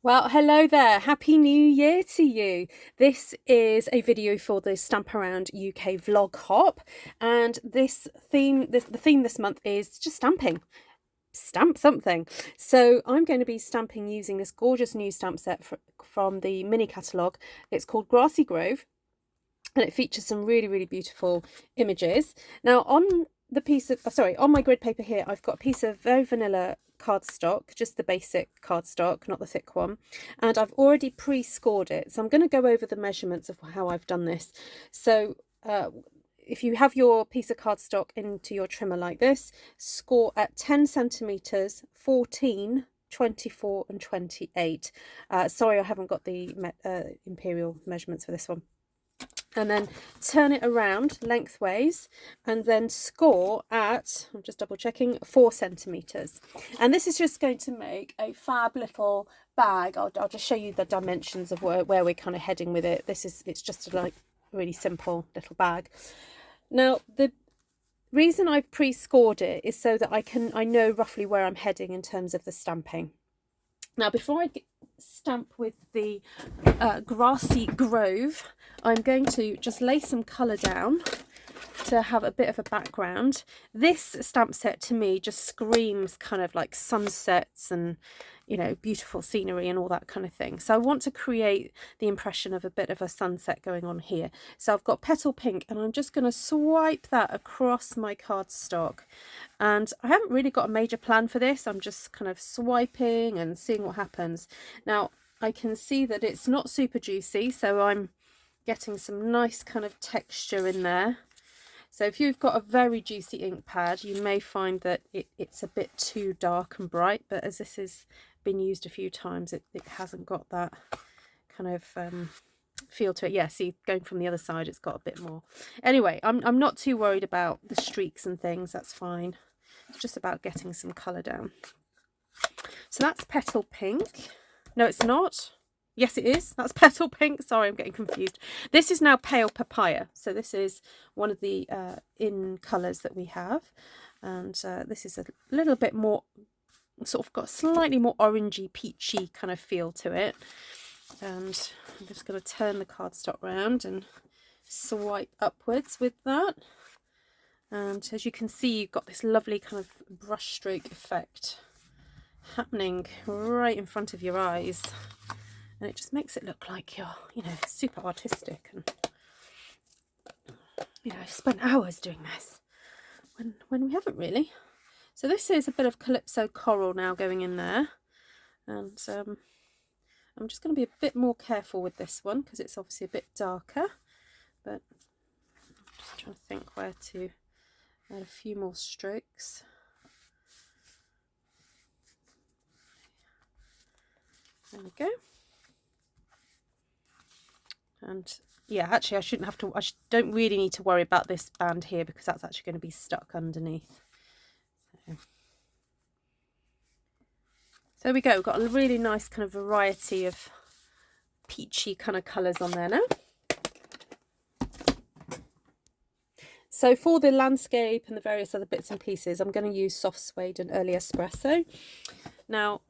Well, hello there. Happy New Year to you. This is a video for the Stamp Around UK vlog hop, and the theme this month is just stamping. Stamp something. So I'm going to be stamping using this gorgeous new stamp set from the mini catalogue. It's called Grassy Grove, and it features some really beautiful images. Now on the piece of on my grid paper here, I've got a piece of very vanilla cardstock, just the basic cardstock, not the thick one, and I've already pre-scored it. So I'm going to go over the measurements of how I've done this. So if you have your piece of cardstock into your trimmer like this, score at 10 centimeters, 14, 24 and 28. Sorry, I haven't got the imperial measurements for this one. And then turn it around lengthways and then score at, I'm just double checking, 4 centimeters. And this is just going to make a fab little bag. I'll just show you the dimensions of where we're kind of heading with it. It's just a really simple little bag. Now the reason I've pre-scored it is so that I know roughly where I'm heading in terms of the stamping. Now before I stamp with the Grassy Grove, I'm going to just lay some colour down to have a bit of a background. This stamp set to me just screams kind of like sunsets and, you know, beautiful scenery and all that kind of thing. So I want to create the impression of a bit of a sunset going on here. So I've got Petal Pink and I'm just going to swipe that across my cardstock. And I haven't really got a major plan for this. I'm just kind of swiping and seeing what happens. Now I can see that it's not super juicy, so I'm getting some nice kind of texture in there. So if you've got a very juicy ink pad, you may find that it's a bit too dark and bright, but as this has been used a few times, it hasn't got that kind of feel to it. Yeah, see, going from the other side, it's got a bit more. Anyway, I'm not too worried about the streaks and things, that's fine. It's just about getting some colour down. So that's Petal Pink. No, it's not. Yes, it is. That's Petal Pink. Sorry, I'm getting confused. This is now Pale Papaya. So this is one of the in colours that we have. And this is a little bit more, sort of got a slightly more orangey, peachy kind of feel to it. And I'm just going to turn the cardstock round and swipe upwards with that. And as you can see, you've got this lovely kind of brush stroke effect happening right in front of your eyes. And it just makes it look like you're, you know, super artistic and, you know, spent hours doing this when we haven't really. So this is a bit of Calypso Coral now going in there. And I'm just going to be a bit more careful with this one because it's obviously a bit darker. But I'm just trying to think where to add a few more strokes. There we go. And yeah, actually I shouldn't have to, don't really need to worry about this band here because that's actually going to be stuck underneath. So there we go, we've got a really nice kind of variety of peachy kind of colours on there now. So for the landscape and the various other bits and pieces, I'm going to use Soft Suede and Early Espresso. Now,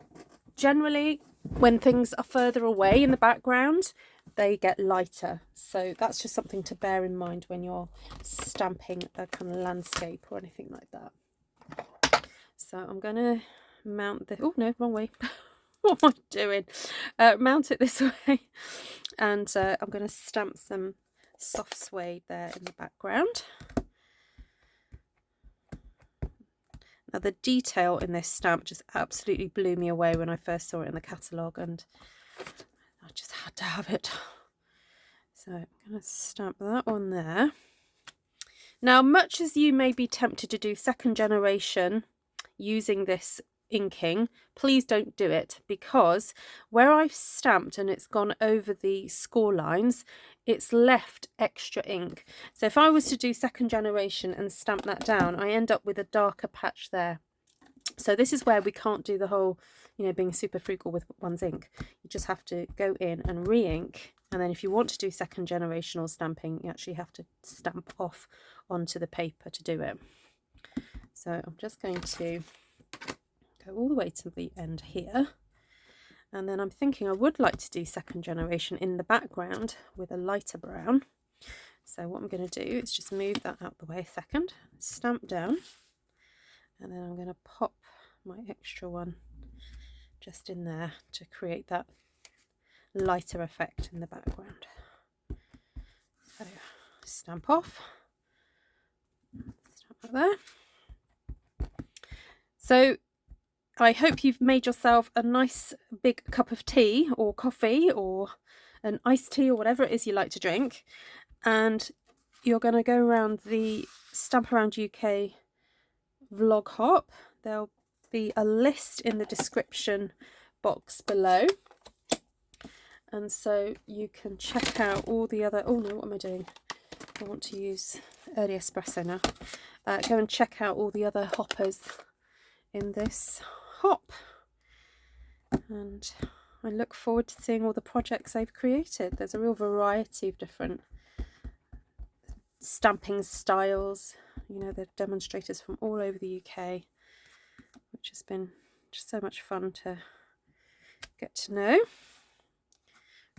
generally, when things are further away in the background, they get lighter. So that's just something to bear in mind when you're stamping a kind of landscape or anything like that. So I'm going to mount the, oh no, wrong way. What am I doing? Mount it this way. And I'm going to stamp some Soft Suede there in the background. Now the detail in this stamp just absolutely blew me away when I first saw it in the catalogue, and I just had to have it. So I'm going to stamp that on there. Now, much as you may be tempted to do second generation using this inking, please don't do it, because where I've stamped and it's gone over the score lines, it's left extra ink. So if I was to do second generation and stamp that down, I end up with a darker patch there. So this is where we can't do the whole, you know, being super frugal with one's ink. You just have to go in and re-ink, and then if you want to do second generation or stamping, you actually have to stamp off onto the paper to do it. So I'm just going to go all the way to the end here, And then I'm thinking I would like to do second generation in the background with a lighter brown. So what I'm going to do is just move that out the way a second, stamp down, and then I'm going to pop my extra one just in there to create that lighter effect in the background. So stamp off, stamp that there. So I hope you've made yourself a nice big cup of tea or coffee or an iced tea or whatever it is you like to drink, and you're going to go around the Stamp Around UK vlog hop. There'll be a list in the description box below, and so you can check out all the other, oh no, what am I doing? I want to use early espresso now. Go and check out all the other hoppers in this hop, and I look forward to seeing all the projects they've created. There's a real variety of different stamping styles. You know, they're demonstrators from all over the UK, which has been just so much fun to get to know.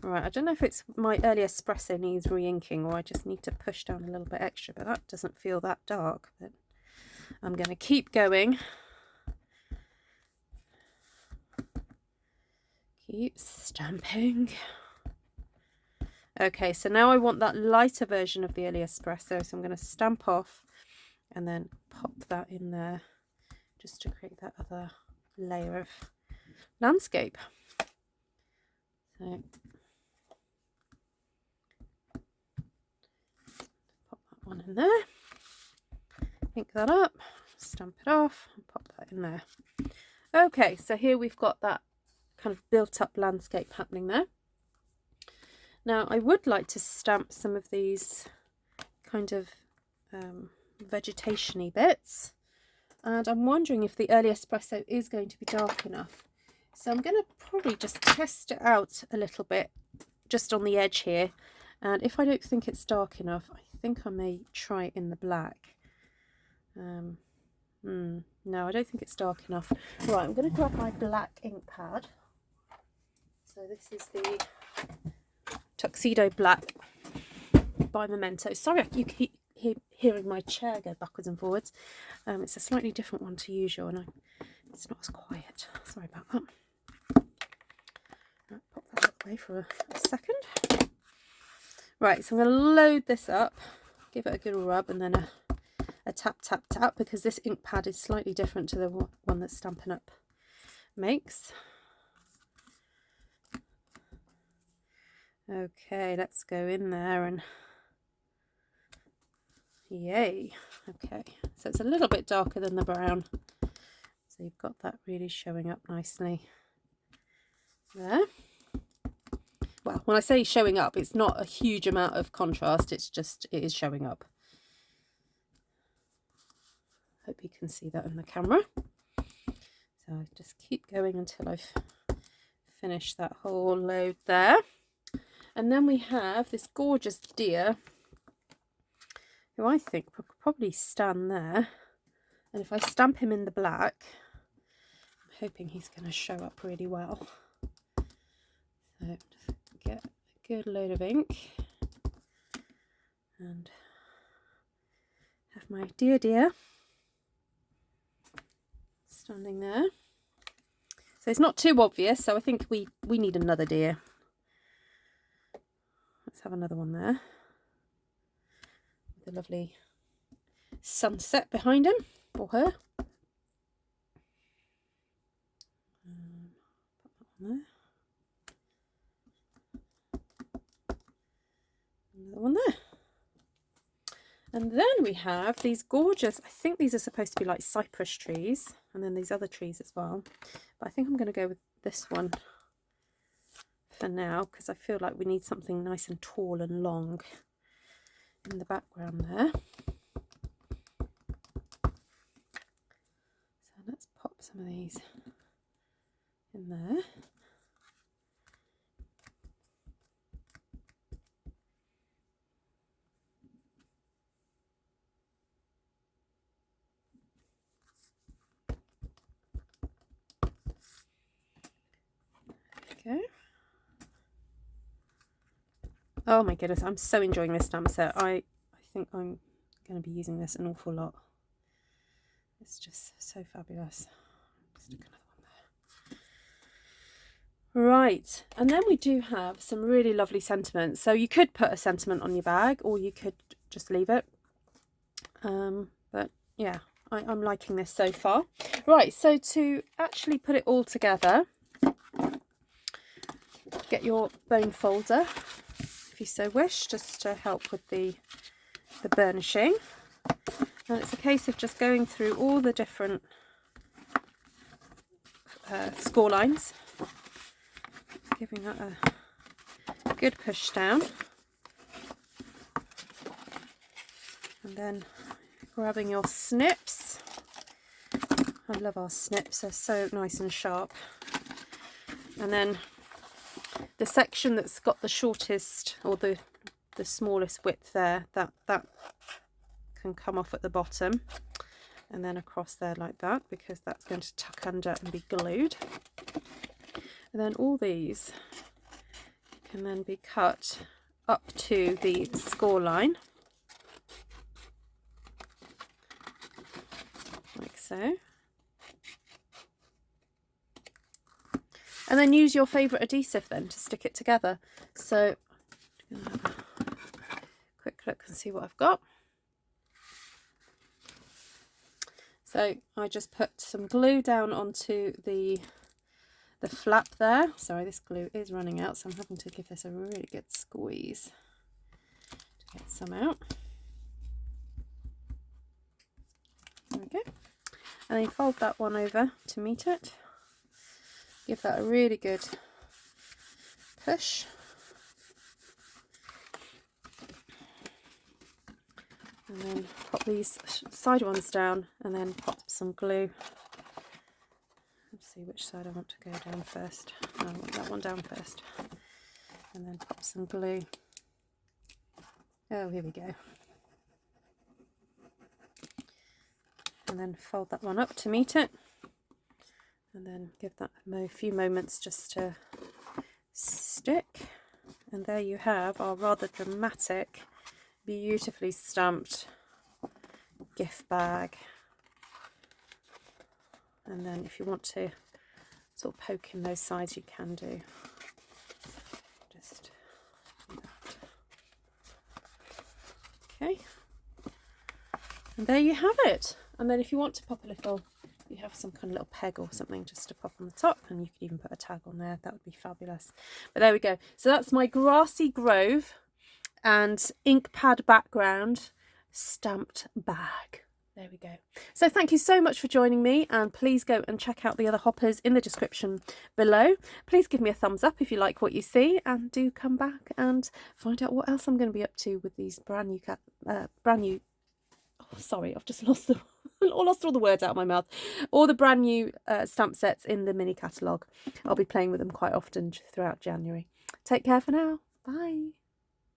Right, I don't know if it's my early espresso needs re-inking or I just need to push down a little bit extra, but that doesn't feel that dark. But I'm going to keep going. Keep stamping. Okay, so now I want that lighter version of the early espresso, so I'm going to stamp off and then pop that in there just to create that other layer of landscape. So pop that one in there, ink that up, stamp it off, and pop that in there. Okay, so here we've got that kind of built up landscape happening there. Now I would like to stamp some of these kind of vegetation-y bits, and I'm wondering if the early espresso is going to be dark enough. So I'm going to probably just test it out a little bit just on the edge here, and if I don't think it's dark enough, I think I may try it in the black. No, I don't think it's dark enough. Right, I'm going to grab my black ink pad. So this is the Tuxedo Black by Memento. Sorry, you keep hearing my chair go backwards and forwards. It's a slightly different one to usual, and it's not as quiet. Sorry about that. Right, pop that out of the way for a second. Right, so I'm going to load this up, give it a good rub, and then a tap, tap, tap, because this ink pad is slightly different to the one that Stampin' Up makes. Okay, let's go in there and yay. Okay, so it's a little bit darker than the brown, so you've got that really showing up nicely there. Well, when I say showing up, it's not a huge amount of contrast, it's just, it is showing up. Hope you can see that in the camera. So I just keep going until I've finished that whole load there. And then we have this gorgeous deer, who I think could probably stand there. And if I stamp him in the black, I'm hoping he's going to show up really well. So just get a good load of ink and have my deer standing there. So it's not too obvious, so I think we need another deer. Let's have another one there with a lovely sunset behind him or her. Put that one there. Another one there. And then we have these gorgeous, I think these are supposed to be like cypress trees, and then these other trees as well. But I think I'm going to go with this one for now, because I feel like we need something nice and tall and long in the background there. So let's pop some of these in there. Oh my goodness, I'm so enjoying this stamp set. I think I'm going to be using this an awful lot. It's just so fabulous. Stick another one there. Right, and then we do have some really lovely sentiments. So you could put a sentiment on your bag, or you could just leave it. But yeah, I'm liking this so far. Right, so to actually put it all together, get your bone folder, if you so wish, just to help with the burnishing. And it's a case of just going through all the different score lines, giving that a good push down, and then grabbing your snips. I love our snips, they're so nice and sharp. And then the section that's got the shortest or the smallest width there, that can come off at the bottom, and then across there like that, because that's going to tuck under and be glued. And then all these can then be cut up to the score line, like so. And then use your favourite adhesive then to stick it together. So I'm going to have a quick look and see what I've got. So I just put some glue down onto the flap there. Sorry, this glue is running out, so I'm having to give this a really good squeeze to get some out. There we go. And then fold that one over to meet it. Give that a really good push. And then pop these side ones down, and then pop some glue. Let's see which side I want to go down first. I want that one down first. And then pop some glue. Oh, here we go. And then fold that one up to meet it. And then give that a few moments just to stick. And there you have our rather dramatic, beautifully stamped gift bag. And then if you want to sort of poke in those sides, you can do. Just do that. Okay. And there you have it. And then if you want to pop a little, you have some kind of little peg or something just to pop on the top, and you could even put a tag on there. That would be fabulous. But there we go. So that's my Grassy Grove and ink pad background stamped bag. There we go. So thank you so much for joining me, and please go and check out the other hoppers in the description below. Please give me a thumbs up if you like what you see, and do come back and find out what else I'm going to be up to with these brand new oh, sorry, I've just lost all the words out of my mouth. All the brand new stamp sets in the mini catalogue. I'll be playing with them quite often throughout January. Take care for now. Bye.